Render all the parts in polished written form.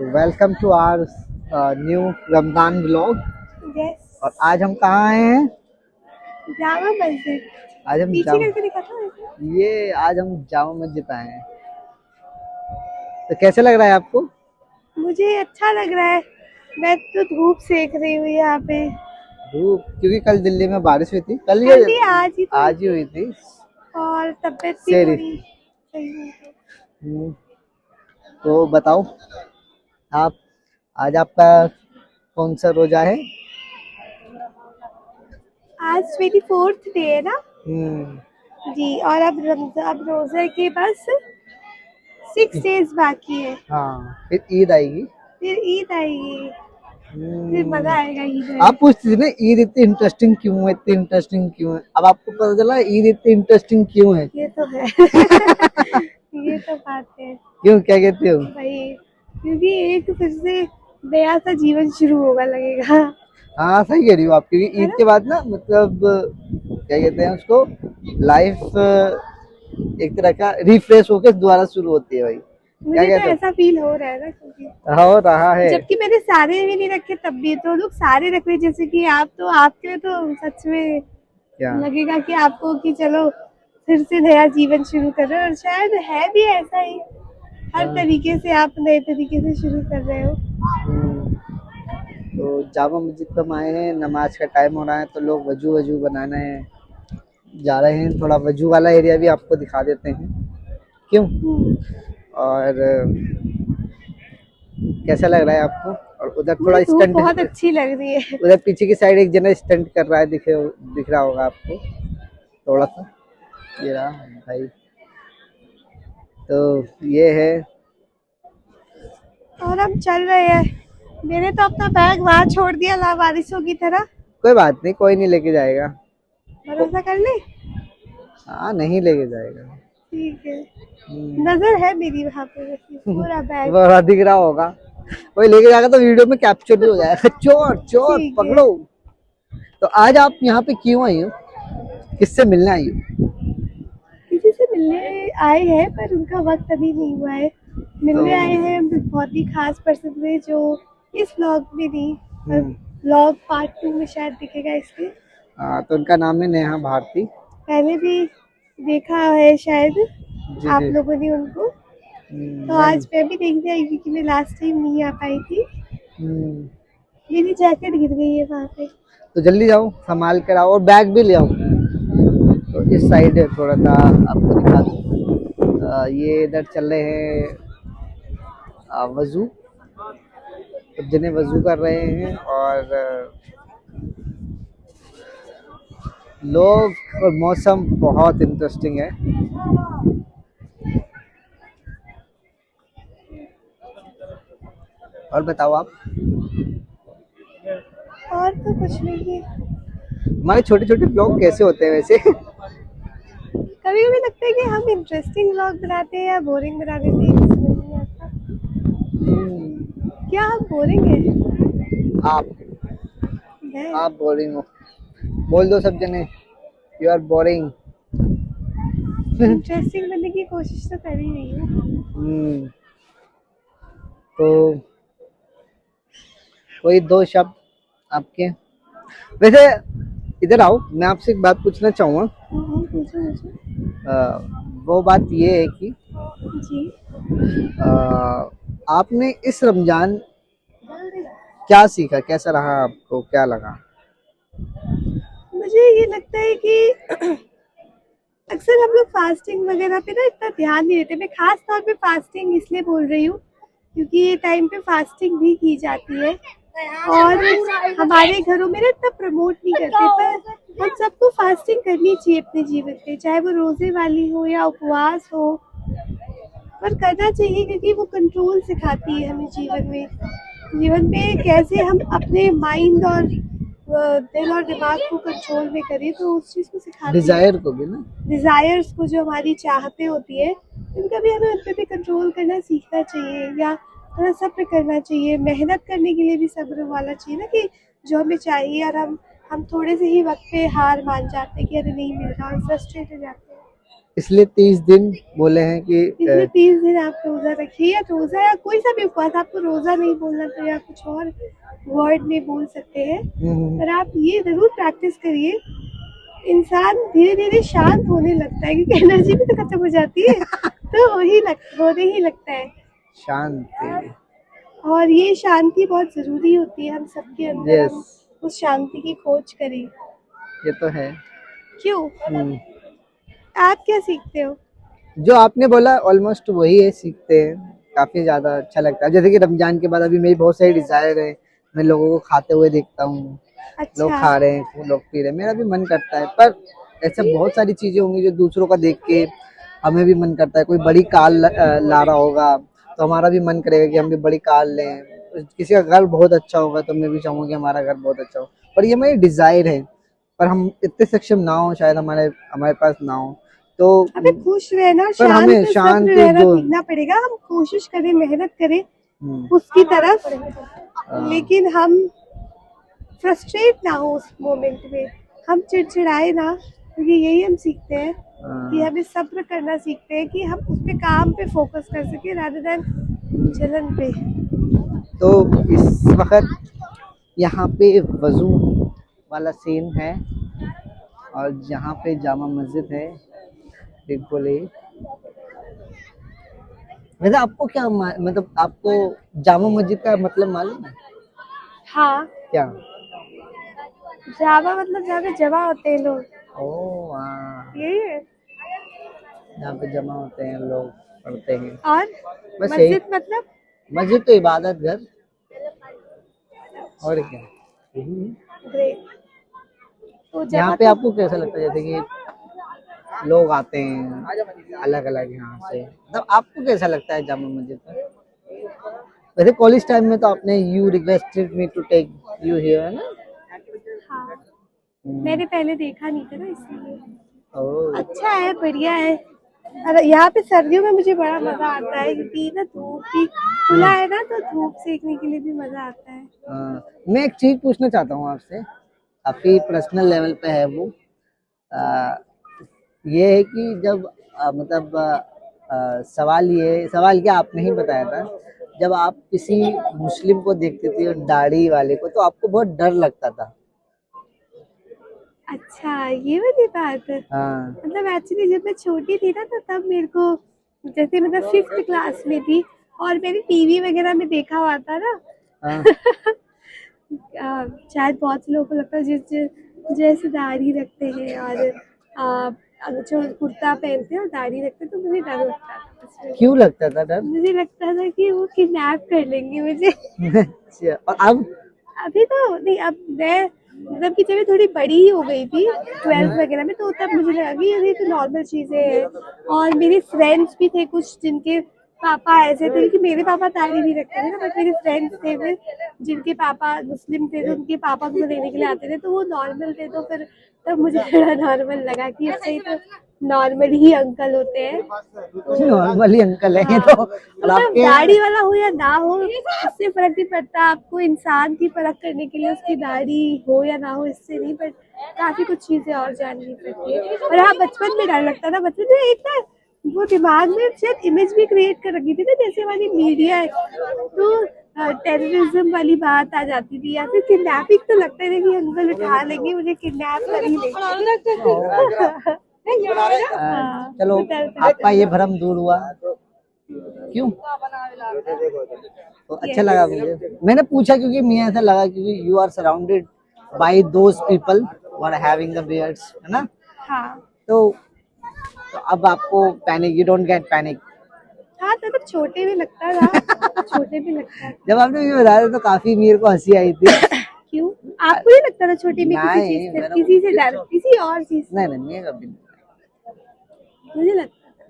Welcome to our new Ramzan vlog. Yes. और आज हम कहाँ आए हैं? जामा मस्जिद। आज हम पीछे करके दिखाता हूँ। आज हम जामा मस्जिद आए हैं। तो कैसे लग रहा है आपको? मुझे अच्छा लग रहा है। मैं तो धूप सेक रही हूँ यहाँ पे। धूप, क्योंकि कल दिल्ली में बारिश हुई थी। कल कल ही आज ही हुई थी। और तबीयत भी सेरी। थोड़ी सही नहीं है। तो बताओ आप, आज आपका कौन सा रोजा है? आज 24th डे है ना जी। और अब रोजा के बस 6 डेज बाकी है। हाँ, फिर ईद आएगी। फिर ईद आएगी। फिर मजा आएगा ईद में। आप पूछती थी ना ईद इतनी इंटरेस्टिंग क्यों है, इतनी इंटरेस्टिंग क्यों है। अब आपको पता चला ईद इतनी इंटरेस्टिंग क्यों है। ये तो है। ये तो बात है। क्यों, क्या कहते हो? भाई, क्योंकि एक फिर से नया सा जीवन शुरू होगा लगेगा। हाँ, सही कह रही हो आप, क्योंकि ईद के बाद ना मतलब क्या कहते हैं उसको, लाइफ एक तरह का रिफ्रेश होकर दोबारा शुरू होती है भाई। क्या मुझे तो कहते ऐसा फील हो रहा है ना, क्योंकि हो रहा है। जबकि मैंने सारे भी नहीं रखे तब भी तो लोग सारे रख रहे, जैसे कि आप, तो आपके तो सच में क्या लगेगा कि आपको कि चलो फिर से नया जीवन शुरू कर रहे हो। और शायद है भी ऐसा ही। हर तरीके से आप नए तरीके से शुरू कर रहे हो। तो जामा मस्जिद पे हम आए हैं, नमाज का टाइम हो रहा है तो लोग वजू बनाने जा रहे हैं। थोड़ा वजू वाला एरिया भी आपको दिखा देते हैं। क्यों? और कैसा लग रहा है आपको? और उधर थोड़ा स्टंट बहुत अच्छी लग रही है। उधर पीछे की साइड एक जना स्टंट कर रहा है, दिख रहा होगा आपको थोड़ा सा। ये रहा भाई। तो ये है। और हम चल रहे हैं। मैंने तो अपना बैग वहां छोड़ दिया लावारिसों की तरह। कोई बात नहीं, कोई नहीं लेके जाएगा। भरोसा कर ले। हाँ, नहीं लेके जाएगा। ठीक है। नजर है मेरी वहां पे वैसे पूरा बैग। वो दिख रहा होगा। कोई लेके जाएगा तो वीडियो में कैप्चर भी हो जाएगा। चोर चोर पकड़ो। तो आज आप यहाँ पे क्यों आई हो? किससे मिलने आई हो? किसी से मिलने आए हैं, पर उनका वक्त अभी नहीं हुआ है। मिलने आए हैं बहुत ही खास पर्सन से, जो इस व्लॉग में नहीं, व्लॉग पार्ट 2 में शायद दिखेगा इसके। तो उनका नाम है नेहा भारती। पहले भी देखा है शायद आप लोगों ने उनको। तो आज मैं भी देखने आई, क्योंकि मैं लास्ट टाइम नहीं आ पाई थी। मेरी जैकेट गिर गई है वहाँ पे। तो जल्दी जाओ, संभाल कर आओ और बैग भी ले आओ। तो इस साइड है, थोड़ा सा आपको दिखा दूं। ये इधर चल रहे हैं वजू। तो जिन्हें वजू कर रहे हैं और लोग, और मौसम बहुत इंटरेस्टिंग है। और बताओ आप। और तो कुछ नहीं है। हमारे छोटे छोटे ब्लॉग कैसे होते हैं वैसे? कभी कभी लगता है कि हम इंटरेस्टिंग व्लॉग बनाते हैं या बोरिंग बना देते हैं, समझ नहीं आता। क्या हम बोरिंग हैं? आप बोरिंग हो। बोल दो सब जने, यू आर बोरिंग। इंटरेस्टिंग बनने की कोशिश तो कर ही रही हूँ। तो कोई दो शब्द आपके। वैसे इधर आओ, मैं आपसे एक बात पूछना चाहूँगा। वो बात ये है कि जी, आपने इस रमजान क्या सीखा, कैसा रहा आपको, क्या लगा? मुझे ये लगता है कि अक्सर हम लोग फास्टिंग वगैरह पे ना इतना ध्यान नहीं देते। मैं खास तौर पे फास्टिंग इसलिए बोल रही हूँ क्योंकि ये टाइम पे फास्टिंग भी की जाती है और हमारे घरों में ना इतना प्रमोट नहीं करते, पर हम सबको फास्टिंग करनी चाहिए अपने जीवन में, चाहे वो रोजे वाली हो या उपवास हो, पर करना चाहिए क्योंकि वो कंट्रोल सिखाती है हमें जीवन में कैसे हम अपने माइंड और दिल और दिमाग को कंट्रोल में करें। तो उस चीज को सिखाती है। डिजायर को भी ना, डिजायर्स को, जो हमारी चाहते होती है, उनका भी हमें उन पर भी कंट्रोल करना सीखना चाहिए, या थोड़ा सब्र करना चाहिए। मेहनत करने के लिए भी सब्र वाला चाहिए ना, कि जो हमें चाहिए और हम थोड़े से ही वक्त पे हार मान जाते हैं कि अरे नहीं मिल रहा और फ्रस्ट्रेट हो जाते हैं। इसलिए 30 दिन बोले हैं कि पिछले 30 दिन आप रोजा रखिए, या रोजा या कोई सा भी उपवास, आपको रोजा नहीं बोलना तो या कुछ और वर्ड में बोल सकते हैं, पर आप ये जरूर प्रैक्टिस करिए। इंसान धीरे धीरे शांत होने लगता है, क्योंकि एनर्जी भी तो खत्म हो जाती है, तो होने ही लगता है। शांति। और ये शांति बहुत जरूरी होती है हम सबके अंदर। Yes. हम उस शांति की खोज करें। ये तो है। क्यों? आप क्या सीखते हो? जो आपने बोला ऑलमोस्ट वही है, सीखते हैं। काफी ज्यादा अच्छा लगता है। जैसे कि रमजान के बाद अभी मेरी बहुत सारी डिजायर है, मैं लोगों को खाते हुए देखता हूँ। अच्छा। लोग खा रहे हैं, लोग पी रहे हैं, मेरा भी मन करता है। पर ऐसे बहुत सारी चीजें होंगी जो दूसरों का देख के हमें भी मन करता है। कोई बड़ी कार ला रहा होगा तो हमारा भी मन करेगा कि हम भी बड़ी कार लें। किसी का घर बहुत अच्छा होगा तो मैं भी चाहूंगा कि हमारा घर बहुत अच्छा हो। पर ये मेरी डिजायर है, पर हम इतने सक्षम ना हो, शायद हमारे पास ना हो। तो अबे खुश रहना, पर हमें शांत शांत सब्र रहना जो सीखना पड़ेगा। हम कोशिश करें, मेहनत करें उसकी तरफ, लेकिन हम फ्रस्ट्रेट ना हो उस मोमेंट में, हम चिड़चिड़ाए ना, क्योंकि यही हम सीखते हैं कि हमें सब्र करना सीखते हैं कि हम उस पे काम पे फोकस कर सके रादर देन जलन पे। तो इस वक्त यहाँ पे वजू वाला सीन है, और जहाँ पे जामा मस्जिद है बिल्कुल ही। वैसे आपको क्या मतलब आपको जामा मस्जिद का मतलब मालूम है? हाँ, क्या? जावा मतलब जहाँ पे जमा होते हैं लोग, ओह हाँ, यही है। जहाँ पे जमा होते हैं लोग, पढ़ते हैं। और बस यही। मस्जिद मतलब? मस्जिद तो इबादत घर, और क्या। ग्रेट। तो यहाँ जमा पे तो आपको कैसा लगता है, जैसे कि लोग आते हैं अलग अलग यहाँ से, मतलब आपको कैसा लगता है जामा मस्जिद में? वैसे कॉलेज टाइम में तो आपने you requested me to take you here, है ना? हाँ, मैंने पहले देखा नहीं था ना, इसलिए। ओह, अच्छा है, बढ़िया है। अरे यहाँ पे सर्दियों में मुझे बड़ा मजा आता है, क्योंकि ना धूप भी खुला है ना, तो धूप सेकने के लिए भी मजा आता है। मैं एक चीज पूछना चाहता हूँ आपसे, काफी पर्सनल लेवल पे है वो। आ, ये है कि जब मतलब सवाल क्या आपने ही बताया था, जब आप किसी मुस्लिम को देखते थे और दाढ़ी वाले को, तो आपको बहुत डर लगता था। अच्छा, ये वाली बात है। हाँ। मतलब एक्चुअली जब मैं छोटी थी ना, तो तब मेरे को, जैसे मतलब 5th क्लास में थी और मैंने टीवी वगैरह में देखा हुआ था ना। हाँ। शायद बहुत से लोगों को लगता है जैसे दाढ़ी रखते हैं और जो कुर्ता पहनते हैं और दाढ़ी रखते हैं, तो मुझे डर लगता था उसमें। क्यों लगता था डर? मुझे लगता था कि वो किडनैप कर लेंगे मुझे। अच्छा, और अब? अभी तो नहीं, अब मैं मतलब कि जब मैं थोड़ी बड़ी ही हो गई थी 12th वगैरह में, तो तब मुझे लगा कि ये तो नॉर्मल चीजें हैं। और मेरे फ्रेंड्स भी थे कुछ जिनके पापा ऐसे थे, क्योंकि मेरे पापा दाढ़ी नहीं रखते थे ना, बट मेरे फ्रेंड्स थे फिर जिनके पापा मुस्लिम थे, तो उनके पापा को लेने के लिए आते थे, तो वो नॉर्मल थे। तो फिर तब मुझे थोड़ा नॉर्मल लगा कि इससे तो नॉर्मल ही अंकल होते हैं, तो नॉर्मली अंकल है ये हाँ, तो। और मतलब आपके दाढ़ी वाला हो या ना हो, इससे फर्क नहीं पड़ता। आपको इंसान की परख करने के लिए उसकी दाढ़ी हो या ना हो, इससे नहीं, पर काफी कुछ चीजें और जाननी पड़ती है। और हाँ, बचपन में डर लगता था। बचपन में एक ना वो दिमाग में शायद इमेज भी क्रिएट कर रखी थी ना, जैसे हमारी मीडिया है, तो टेररिज्म वाली बात आ जाती थी, या फिर किडनैपिंग, तो लगता है कि अंकल उठा लेंगे मुझे, किडनैप कर ही लेंगे। हाँ, चलो, तो डर था। आपका ये भ्रम दूर हुआ। क्यों? तो अच्छा लगा मुझे। मैंने पूछा क्योंकि मुझे ऐसा लगा क्योंकि you are surrounded by those people who are having the beards, है ना? हाँ तो अब आपको panic, you don't get panic. हाँ, तो तब छोटे भी लगता था, छोटे भी लगता था। जब आपने मुझे बताया तो काफी मेरे को हंसी आई थी। क्यों? आपको नहीं लगता था छोटे में किसी नहीं, चीज से, मेरा किसी से डर, किसी और चीज से? नहीं, मुझे कभी नहीं, मुझे लगता था।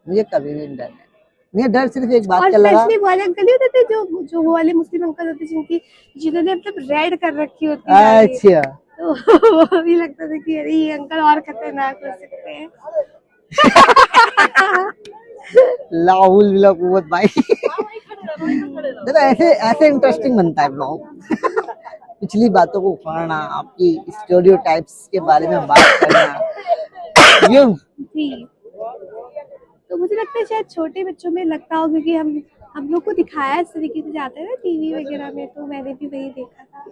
मुझे कभी भी नहीं डर है। मुझे डर सिर्फ एक बात और का लगा। स्पेशली वो वाले अंकल नहीं होते थे, जो वो वाले मुस्लिम अंकल होते जिन्होंने मतलब रेड कर रखी होती है दाढ़ी, अच्छा, तो वो भी लगता था कि अरे ये अंकल और खतरनाक हो सकते हैं। लाहुल बिला कुव्वत भाई। देखो ऐसे ऐसे इंटरेस्टिंग बनता है ब्लॉग। पिछली बातों को उखाड़ना, आपकी स्टेरियोटाइप्स के बारे में बात करना, क्यों? जी, तो मुझे लगता है शायद छोटे बच्चों में लगता हो, क्योंकि हम लोग को दिखाया इस तरीके से जाते हैं ना टीवी वगैरह में, तो मैंने भी वही देखा था।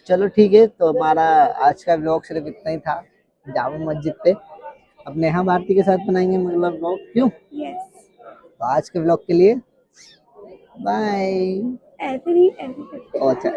चलो ठीक है, तो हमारा आज का व्लॉग सिर्फ इतना ही था जामा मस्जिद पे। अब नेहा भारती के साथ बनाएंगे मतलब व्लॉग, क्यों? यस, तो आज के व्लॉग के लिए बाय। ऐसे ही अच्छा।